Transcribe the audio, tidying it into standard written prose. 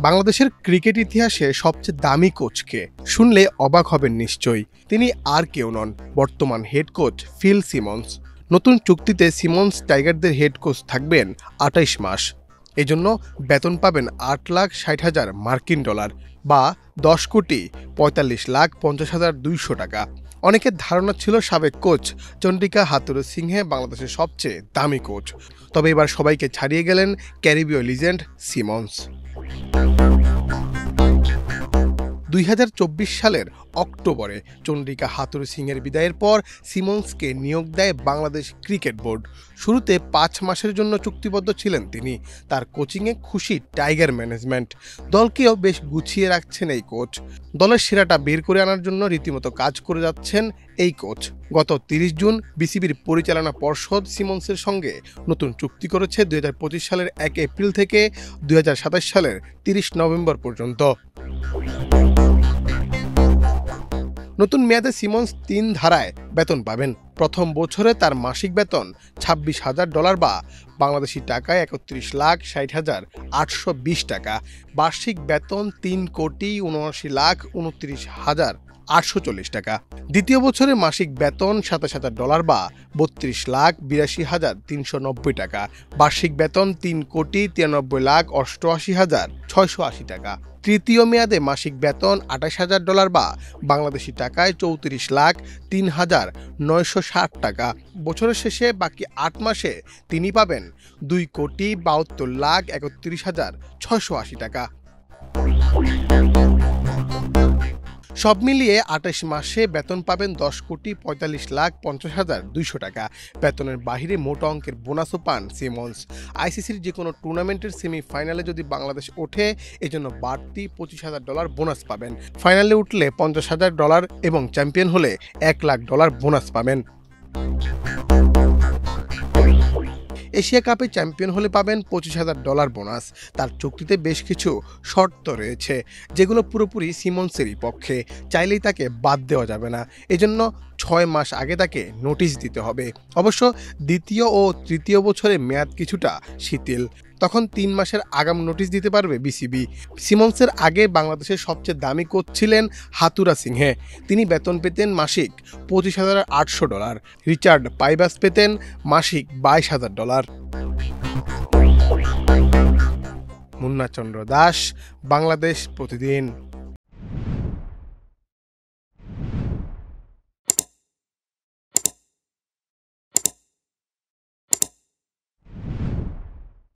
বাংলাদেশের ক্রিকেট ইতিহাসে সবচেয়ে দামি কোচকে শুনলে অবাক হবেন নিশ্চয়ই। তিনি আর কেউ নন, বর্তমান হেড কোচ ফিল সিমন্স। নতুন চুক্তিতে সিমন্স টাইগারদের হেড কোচ থাকবেন ২৮ মাস। এজন্য বেতন পাবেন $৮,৬০,০০০ মার্কিন ডলার বা $১০,৪৫,৫০,২০০ টাকা। অনেকের ধারণা ছিল সাবেক কোচ চন্ডিকা হাথুরুসিংহে বাংলাদেশের সবচেয়ে দামি কোচ, তবে এবার সবাইকে ছাড়িয়ে গেলেন ক্যারিবীয় লিজেন্ড সিমন্স। ২০২৪ সালের অক্টোবরে চন্ডিকা হাথুরুসিংহের বিদায়ের পর সিমন্সকে নিয়োগ দেয় বাংলাদেশ ক্রিকেট বোর্ড। শুরুতে ৫ মাসের জন্য চুক্তিবদ্ধ ছিলেন তিনি। তার কোচিংয়ে খুশি টাইগার ম্যানেজমেন্ট, দলকেও বেশ গুছিয়ে রাখছেন এই কোচ। দলের সেরাটা বের করে আনার জন্য রীতিমতো কাজ করে যাচ্ছেন এই কোচ। গত ৩০ জুন বিসিবির পরিচালনা পর্ষদ সিমন্সের সঙ্গে নতুন চুক্তি করেছে ২০২৫ সালের ১ এপ্রিল থেকে ২০২৭ সালের ৩০ নভেম্বর পর্যন্ত। নতুন মেয়াদে সিমন্স ৩ ধারায় বেতন পাবেন। প্রথম বছরে তার মাসিক বেতন $২৬,০০০ বা বাংলাদেশি টাকায় ৩১,৬০,৮২০ টাকা। বার্ষিক বেতন $৩,৭৯,২৯,৮৪০ টাকা। দ্বিতীয় বছরে মাসিক বেতন $২৭,০০০ বা $৩২,৮২,৩৯০ টাকা। বার্ষিক বেতন $৩,৯৩,৮৮,৬৮০ টাকা। তৃতীয় মেয়াদে মাসিক বেতন $২৮,০০০ বা বাংলাদেশি টাকায় $৩৪,০৩,৯৬০ টাকা। বছরের শেষে বাকি ৮ মাসে তিনি পাবেন $২,৭২,৩১,৬৮০ টাকা। সব মিলিয়ে ২৮ মাসে বেতন পাবেন $১০,৪৫,৫০,২০০ টাকা। বেতনের বাহিরে মোটা অঙ্কের বোনাসও পান সিমন্স। আইসিসির যে কোনো টুর্নামেন্টের সেমিফাইনালে যদি বাংলাদেশ ওঠে, এজন্য বাড়তি $২৫,০০০ বোনাস পাবেন। ফাইনালে উঠলে $৫০,০০০ এবং চ্যাম্পিয়ন হলে $১,০০,০০০ বোনাস পাবেন। এশিয়া কাপে চ্যাম্পিয়ন হলে পাবেন $২৫,০০০ বোনাস। তার চুক্তিতে বেশ কিছু শর্ত রয়েছে, যেগুলো পুরোপুরি সিমন্সেরই পক্ষে। চাইলেই তাকে বাদ দেওয়া যাবে না, এজন্য ৬ মাস আগে তাকে নোটিশ দিতে হবে। অবশ্য দ্বিতীয় ও তৃতীয় বছরে মেয়াদ কিছুটা শিথিল, তখন ৩ মাসের আগাম নোটিশ দিতে পারবে বিসিবি। সিমন্সের আগে বাংলাদেশের সবচেয়ে দামি কোচ ছিলেন হাথুরুসিংহে। তিনি বেতন পেতেন মাসিক $২৫,৮০০। রিচার্ড পাইবাস পেতেন মাসিক $২২,০০০। মুন্না চন্দ্র দাস, বাংলাদেশ প্রতিদিন।